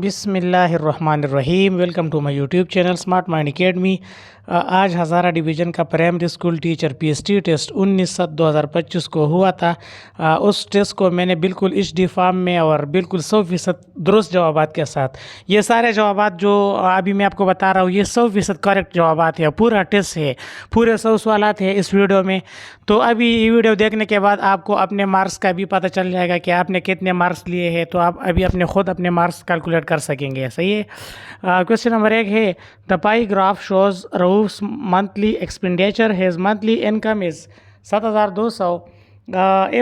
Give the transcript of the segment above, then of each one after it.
बिस्मिल्लाहिर्रहमानिर्रहीम। Welcome to my YouTube channel smart mind academy. आज Hazara division का primary school teacher PST test 19/7/2025 को हुआ था। उस टेस्ट को मैंने बिल्कुल HD फॉर्म में और बिल्कुल 100% दुरुस्त जवाबात के साथ, ये सारे जवाबात जो अभी मैं आपको बता रहा हूँ ये 100% करेक्ट जवाबात है। पूरा टेस्ट है, पूरे 100 सवालात है इस वीडियो में। तो अभी ये वीडियो देखने के बाद आपको अपने मार्क्स का भी पता चल जाएगा कि आपने कितने मार्क्स लिए हैं, तो आप अभी अपने खुद अपने मार्क्स कैलकुलेट कर सकेंगे। सही है। क्वेश्चन नंबर 1 है, the pie graph shows Rauf's monthly expenditure, his monthly income is 7200।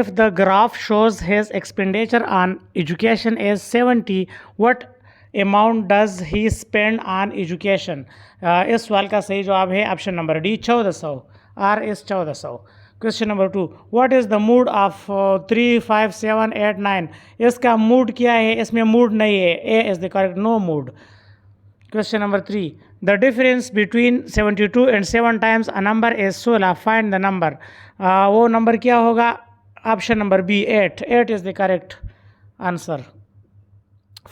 If the graph shows his expenditure on education is 70, what amount does he spend on education? इस सवाल का सही जवाब है option number D 1400। R is 1400। Question number 2, what is the mood of 3, 5, 7, 8, 9? इसका mood क्या है? इसमें मूड नहीं है। A is the correct, no mood. Question number 3. The difference between 72 and 7 times a number is 16. Find the number. वो number क्या होगा? Option number B 8. 8 is the correct answer.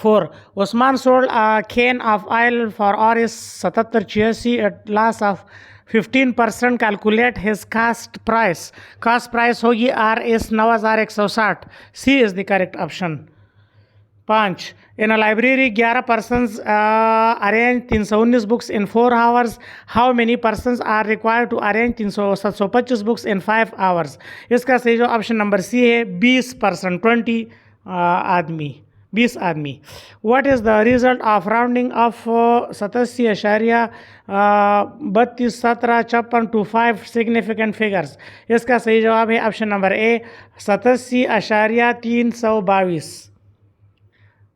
4. Usman sold a can of oil for Rs 7786 at loss of 15%. Calculate his cost price. Cost price होगी Rs 9160. C is the correct option. 5. In a library 11 persons arrange 319 books in 4 hours. How many persons are required to arrange 725 books in 5 hours? इसका सही जो option number सी है 20%, 20 आदमी, 20 आदमी। What is the result of rounding of 87.321756 to 5 significant figures? इसका सही जवाब है option number A 87.322।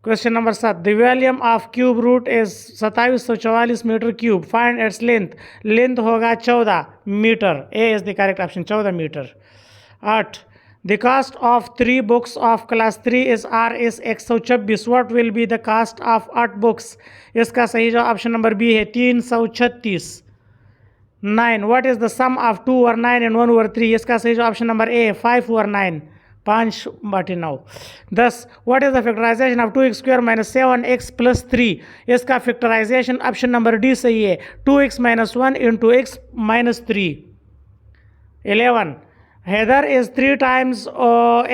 Question number 7, the volume of cube root is 2744 metre cube. Find its length. Length होगा 14 metre. A is the correct option, 14 metre. 8, the cost of 3 books of class 3 is R is 126। What will be the cost of 8 books? इसका सही जो option number B है 336। 9, what is the sum of 2 और 9 and 1 over 3? इसका सही जो option number ए 5 और 9, 5/9। 10, what is the factorisation of 2x square minus 7x plus 3? इसका फैक्टराइजेशन ऑप्शन नंबर डी सही है, 2x minus 1 into x minus 3। 11, Heather is 3 times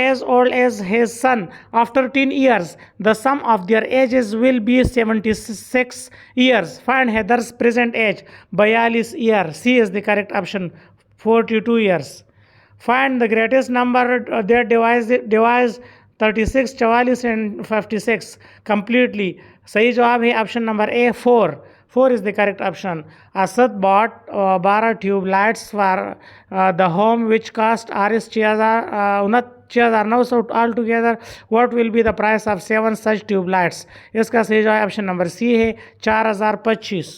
as old as his son. After 10 years, the sum of their ages will be 76 years. Find Heather's present age. 42 years. C is the correct option, 42 years. Find the greatest number that divides 36, 44 and 56 completely. सही जवाब है option number A 4. 4 is the correct option. Asad bought 12 tube lights for the home which cost Rs 6,900 altogether. What will be the price of 7 such tube lights? इसका सही जवाब option number सी है 4025।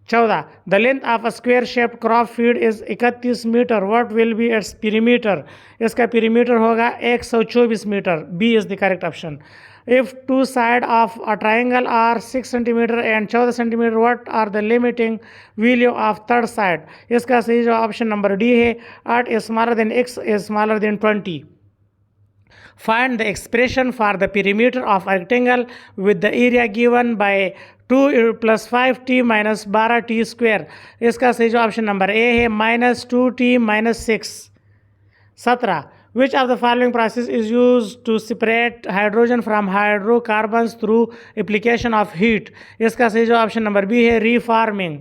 14, the length of a square shaped crop field is 31 metre. What will be its perimeter? इसका perimeter होगा 124 metre. B is the correct option. If two side of a triangle are 6 centimetre and 14 centimetre, what are the limiting value of third side? इसका सही जो option number D है 8 is smaller than x is smaller than 20। Find the expression for the perimeter of a rectangle with the area given by 2 plus 5t minus 12t square. इसका सही जो option number ए है -2t minus 6। 17, which of the following process is used to separate hydrogen from hydrocarbons through application of heat? इसका सही जो option number B है reforming।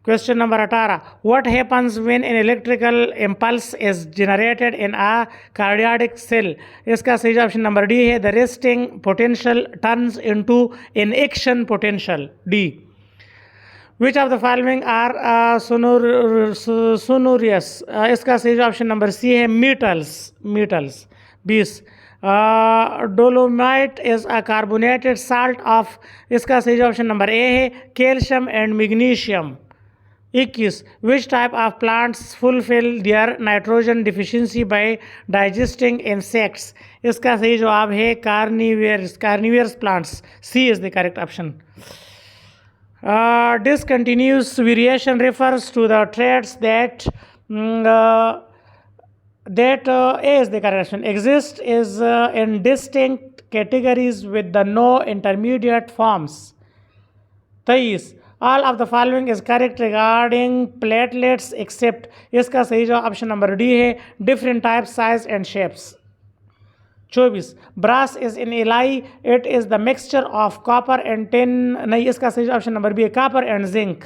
Question number 18, what happens when an electrical impulse is generated in a cardiac cell? इसका सही option number D है, the resting potential turns into an action potential, D. Which of the following are sonorous? इसका सही option number सी है, metals। 20, dolomite is a carbonated salt of, इसका सही option number ए है, calcium and magnesium. 21, which type of plants fulfill their nitrogen deficiency by digesting insects? इसका सही जवाब है carnivorous plants. C is the correct option. Discontinuous variation refers to the traits that A is the correct option. Exist is in distinct categories with the no intermediate forms. 23. All of the following is correct regarding platelets except, इसका सही जवाब option number D है, different type size and shapes. 24. Brass is in alloy, it is the mixture of copper and tin, नहीं, इसका सही option number B है, copper and zinc.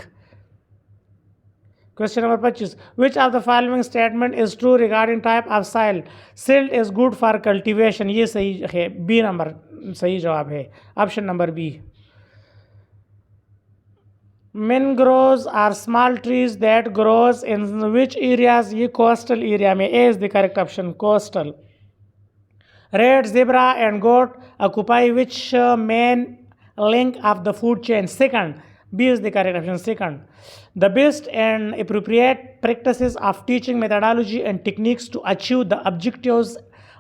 Question number 25. Which of the following statement is true regarding type of soil? Silt is good for cultivation, ये सही है, B number सही जवाब है, option number B. Mangroves are small trees that grows in which areas? ये coastal area में, A is the correct option, coastal. Red, zebra and goat occupy which main link of the food chain? Second, B is the correct option, second. The best and appropriate practices of teaching methodology and techniques to achieve the objectives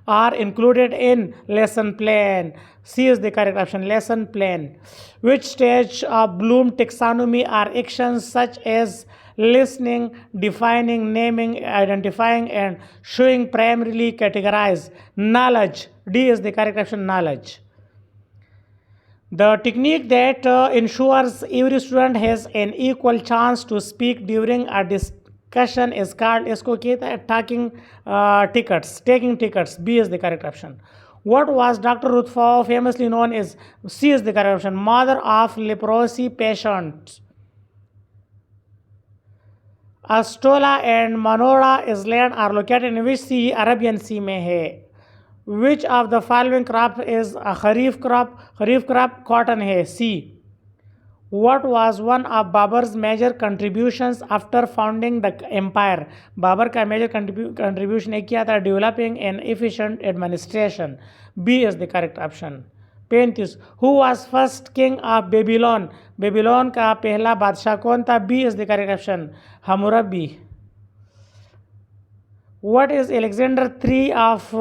are included in lesson plan. C is the correct option, lesson plan. Which stage of Bloom taxonomy are actions such as listening, defining, naming, identifying and showing primarily categorize? Knowledge. D is the correct option, knowledge. The technique that ensures every student has an equal chance to speak during a discussion is called, इसको कहते हैं taking tickets. B is the correct option. What was Dr. Rothfuss famously known as? C is the correct option, mother of leprosy patients. Astola and Manora Island are located in which sea? Arabian Sea में है. Which of the following crop is a kharif crop? Kharif crop cotton है, C. What was one of Babur's major contributions after founding the empire? Babar का major contribution एक किया था, developing an efficient administration. B is the correct option. 35. Who was first king of Babylon? Babylon का पहला बादशाह कौन था? B is the correct option, Hammurabi. What is Alexander III of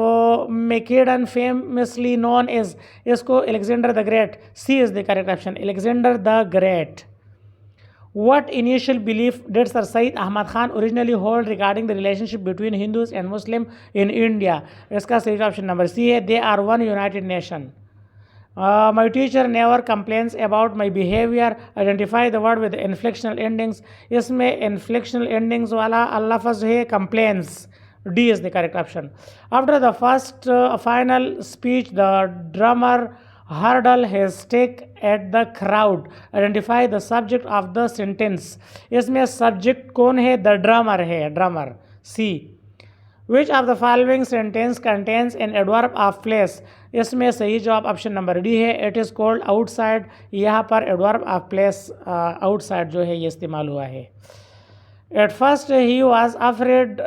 Macedon famously known as? इसको Alexander the Great. C is the correct option, Alexander the Great. What initial belief did Sir Syed Ahmad Khan originally hold regarding the relationship between Hindus and Muslims in India? इसका सही option number सी है, they are one united nation. My teacher never complains about my behavior. Identify the word with inflectional endings. इसमें inflectional endings वाला लफ्ज़ है complains. D is the correct option. After the first final speech, the drummer hurled his stick at the crowd. Identify the subject of the sentence. इसमें subject कौन है? The drummer है, drummer. C. Which of the following sentence contains an adverb of place? इसमें सही जवाब option number D है, it is cold outside. यहाँ पर adverb of place outside जो है ये इस्तेमाल हुआ है. At first he was afraid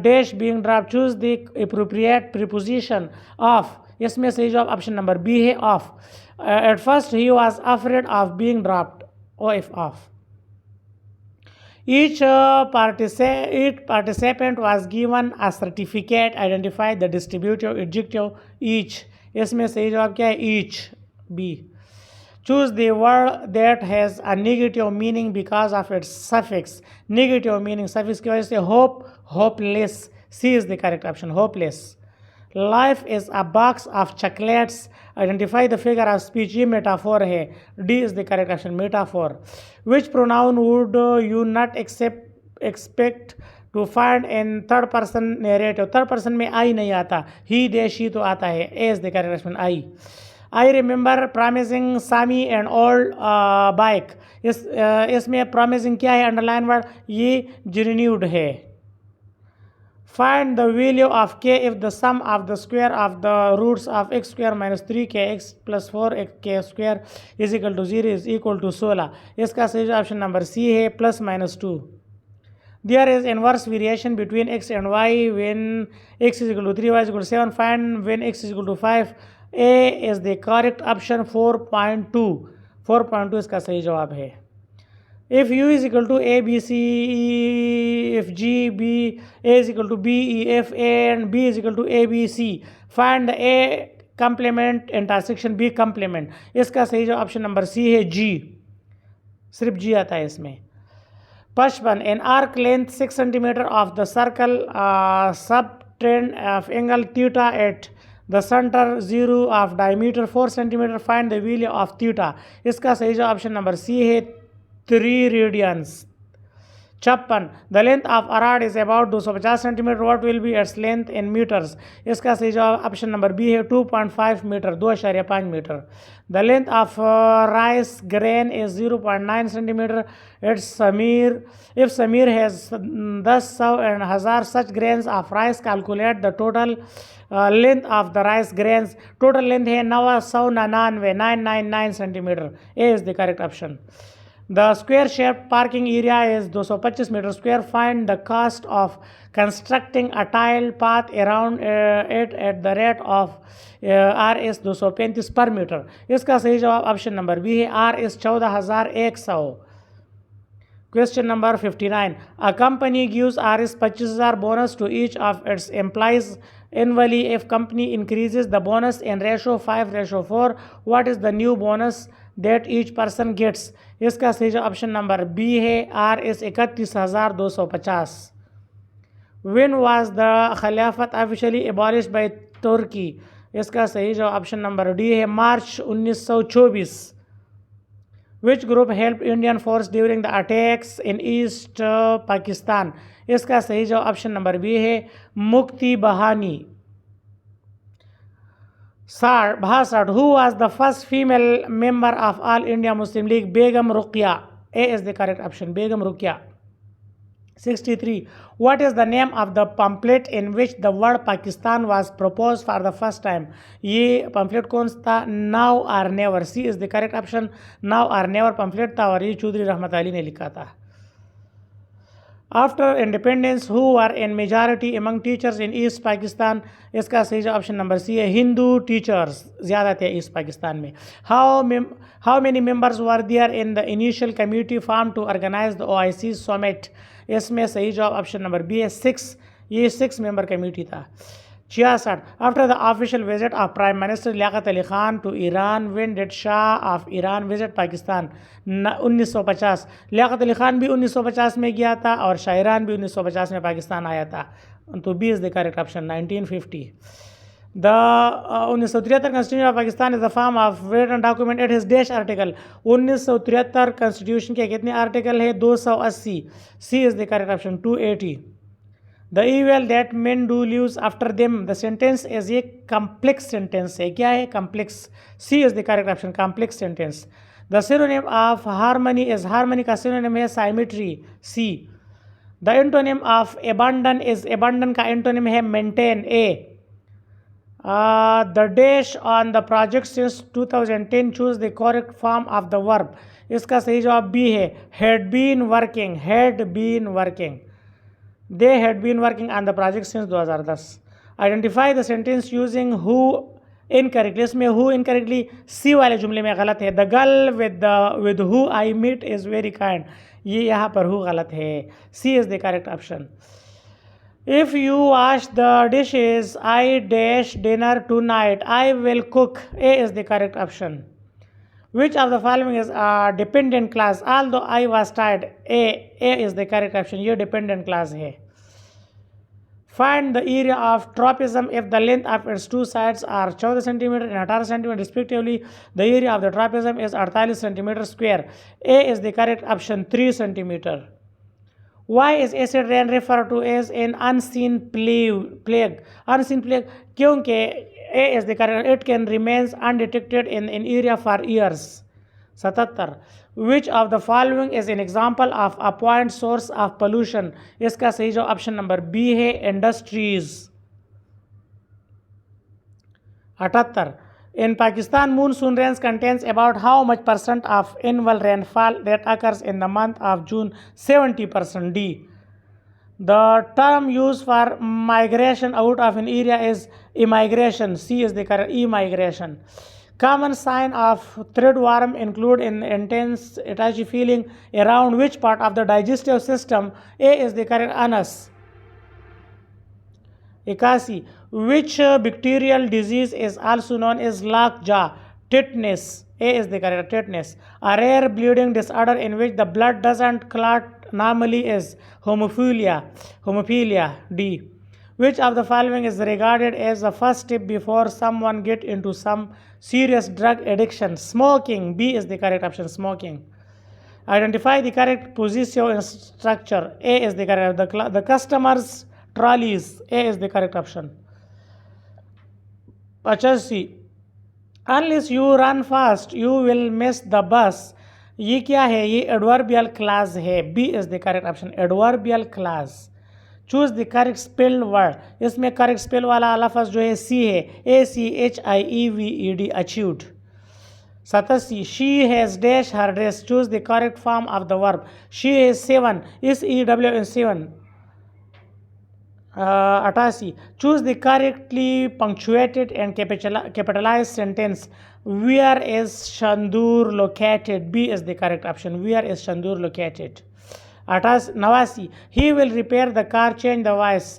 dash being dropped. Choose the appropriate preposition of. इसमें सही जवाब ऑप्शन नंबर बी है, of. At first he was afraid of being dropped. of. Each participant was given a certificate. Identify the distributive adjective each. इसमें सही जवाब क्या है? Each. B. Choose the word that has a negative meaning because of its suffix. Negative meaning suffix की वजह से hope, hopeless. C is the correct option, hopeless. Life is a box of chocolates. Identify the figure of speech. ये metaphor है. D is the correct option, metaphor. Which pronoun would you not expect to find in third person narrative? Third person में I नहीं आता, he, they, she तो आता है. A is the correct option, I. I remember promising Sami an old bike. इसमें promising क्या है? Underline word, ये renewed है. Find the value of k if the sum of the square of the roots of x square minus 3kx plus 4k square is equal to 0 is equal to 16. इसका सही option number सी है, plus minus 2. There is inverse variation between x and y when x is equal to 3, y is equal to 7. Find when x is equal to 5. A is the correct option, 4.2. 4.2 इसका सही जवाब है. If u is equal to a, b, c, e, f, g, b, a is equal to b, e, f, a and b is equal to a, b, c. Find the a complement intersection b complement. इसका सही जवाब option number सी है, g. सिर्फ g आता है इसमें. 55. An arc length 6 cm of the circle subtend of angle theta at The center zero of diameter 4 centimeter. Find the value of theta. इसका सही जवाब ऑप्शन नंबर सी है 3 radiance. 56 The length of a rod is about 250 centimeter. What will be its length in meters? इसका सही जवाब option number B है 2.5 metre, 2.5 metre. The length of rice grain is 0.9 centimeter. If Samir has 10,000 and 1,000 such grains of rice, calculate the total length of the rice grains. Total length है 999 centimeter. A is the correct option. The square shaped parking area is 225 meter square. Find the cost of constructing a tile path around it at the rate of Rs 235 per meter. इसका सही जवाब option number B है Rs 14,100। Question number 59. A company gives Rs 25,000 bonus to each of its employees annually. If company increases the bonus in ratio 5:4, what is the new bonus that each person gets? इसका सही जवाब option number B है Rs 31,250। When was the खिलाफत officially abolished by Turkey? इसका सही जवाब option number D है मार्च 1924। Which group helped Indian force during the attacks in East Pakistan? इसका सही जवाब ऑप्शन नंबर बी है मुक्ति बहानी। 62 Who was the first female member of All India Muslim League? Begum Ruqya. A is the correct option, Begum Ruqya। 63 What is the name of the pamphlet in which the word Pakistan was proposed for the first time? ये pamphlet कौन था? Now or never। C is the correct option, now or never pamphlet था और ये चौधरी रहमत अली ने लिखा था। After independence, who were in majority among teachers in East Pakistan? इसका सही जवाब ऑप्शन नंबर सी है हिंदू टीचर्स ज़्यादा थे ईस्ट पाकिस्तान में। How many members were there in the initial committee formed to organize the OIC summit? इसमें सही जवाब ऑप्शन नंबर बी है 6। ये 6 मेंबर कमेटी था। 66 After the official visit of Prime Minister Liaquat Ali Khan to Iran, when did Shah of Iran visit Pakistan? 1950। Liaquat Ali Khan भी 1950 में गया था और शाहरान भी 1950 में पाकिस्तान आया था। तो B is the correct option 1950। The 1973 Constitution of Pakistan is the form of written document. It is dash article। 1973 Constitution के कितने आर्टिकल है? 280। C is the correct option 280। The evil that men do lives after them. The sentence is a complex sentence है। क्या है? complex। C is the correct option, complex sentence। The synonym of harmony is harmony का synonym है symmetry। C। The antonym of abandon is abandon का antonym है maintain। A। The dash on the project since 2010 choose the correct form of the verb। इसका सही जवाब B है had been working, had been working। They had been working on the project since 2010। Identify the sentence using who incorrectly। इसमें who incorrectly C वाले जुमले में गलत है। The girl with who I meet is very kind। ये यहाँ पर who गलत है। C is the correct option। If you wash the dishes, I dash dinner tonight। I will cook। A is the correct option। Which of the following is a dependent clause? Although I was tired। A is the correct option। ये dependent clause है। Find the area of trapezium if the length of its two sides are 14 cm and 18 cm respectively. The area of the trapezium is 48 cm square। A is the correct option 3 cm। Why is acid rain referred to as an unseen plague? Unseen plague क्योंकि A is the correct, it can remain undetected in an area for years। 77 Which of the following is an example of a point source of pollution? इसका सही जो option number B है industries. 78 In Pakistan, monsoon rains contains about how much percent of annual rainfall that occurs in the month of June? 70%। D. The term used for migration out of an area is immigration। C is the correct, immigration। Common sign of threadworm include an intense itchy feeling around which part of the digestive system? A is the correct, anus। 81 Which bacterial disease is also known as lockjaw? Tetanus। A is the correct, tetanus। A rare bleeding disorder in which the blood doesn't clot normally is hemophilia। D. Which of the following is regarded as the first step before someone get into some serious drug addiction? Smoking. B is the correct option, smoking. Identify the correct position structure. A is the correct. The customer's trolleys. A is the correct option. 85. Unless you run fast, you will miss the bus. ये क्या है? ये adverbial clause है. B is the correct option, adverbial clause. Choose the correct spelled word. इसमें correct spell वाला लफ्ज़ जो है सी है, ACHIEVED, achieved. 87. She has dash her dress. Choose the correct form of the verb. She has 7, इस EW 7. 88. Choose the correctly punctuated and capitalised sentence. Where is Shandur located? B is the correct option. Where is Shandur located? 89. He will repair the car. Change the voice.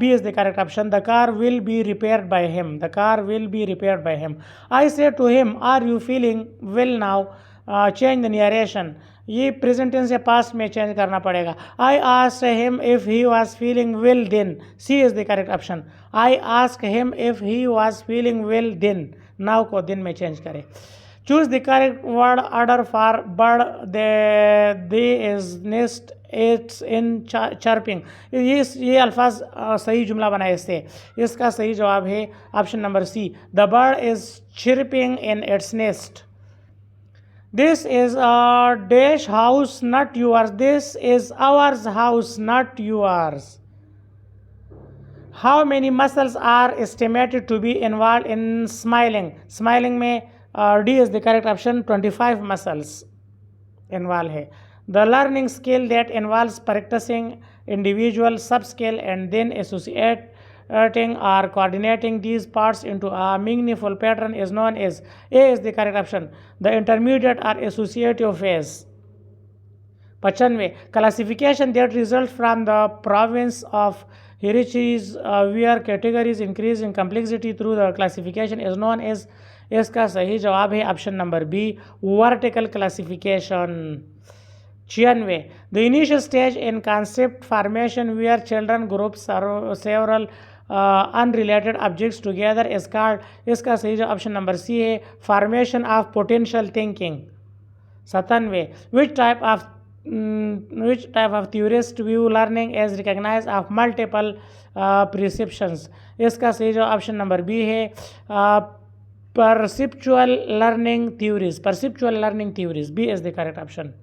B is the correct option. The car will be repaired by him. The car will be repaired by him. I said to him, are you feeling well now? Change the narration. ये present tense या past में change करना पड़ेगा. I asked him if he was feeling well then. C is the correct option. I asked him if he was feeling well then. Now को then में change करें. Choose the correct word order for bird. The is nest its in chirping. ये अल्फाज सही जुमला बनाए इससे. इसका सही जवाब है option number C. The bird is chirping in its nest. This is a dash house, not yours. This is ours house, not yours. How many muscles are estimated to be involved in smiling? Smiling में D is the correct option. 25 muscles involved है. The learning skill that involves practicing individual sub-skill and then associating or coordinating these parts into a meaningful pattern is known as. A is the correct option. The intermediate or associative phase. 95. Classification that results from the province of hierarchies where categories increase in complexity through the classification is known as. इसका सही जवाब है option number B, vertical classification. 96. The initial stage in concept formation where children group several unrelated objects together is called. इसका सही जवाब option number सी है, formation of potential thinking. 97. which type of theorist view learning as recognized of multiple perceptions. इसका सही जवाब option number B है, perceptual learning theories. Perceptual learning theories. B is the correct option.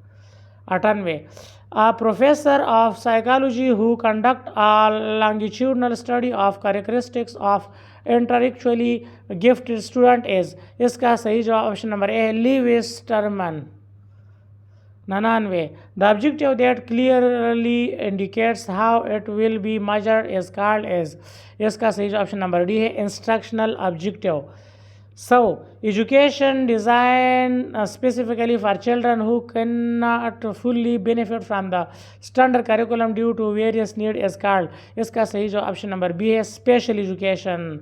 98. A professor of psychology who conduct a longitudinal study of characteristics of intellectually gifted student is. इसका सही जवाब option number A, Lewis Terman. 99. The objective that clearly indicates how it will be measured is called as. इसका सही जवाब option number D है, instructional objective. So, education designed specifically for children who cannot fully benefit from the standard curriculum due to various needs is called. इसका सही जो option number B है, special education.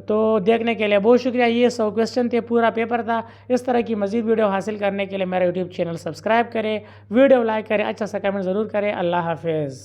तो देखने के लिए बहुत शुक्रिया. ये 100 क्वेश्चन थे, पूरा पेपर था. इस तरह की मज़ीद वीडियो हासिल करने के लिए मेरा यूट्यूब चैनल सब्सक्राइब करें, वीडियो लाइक करें, अच्छा सा कमेंट ज़रूर करें. अल्लाह हाफिज़.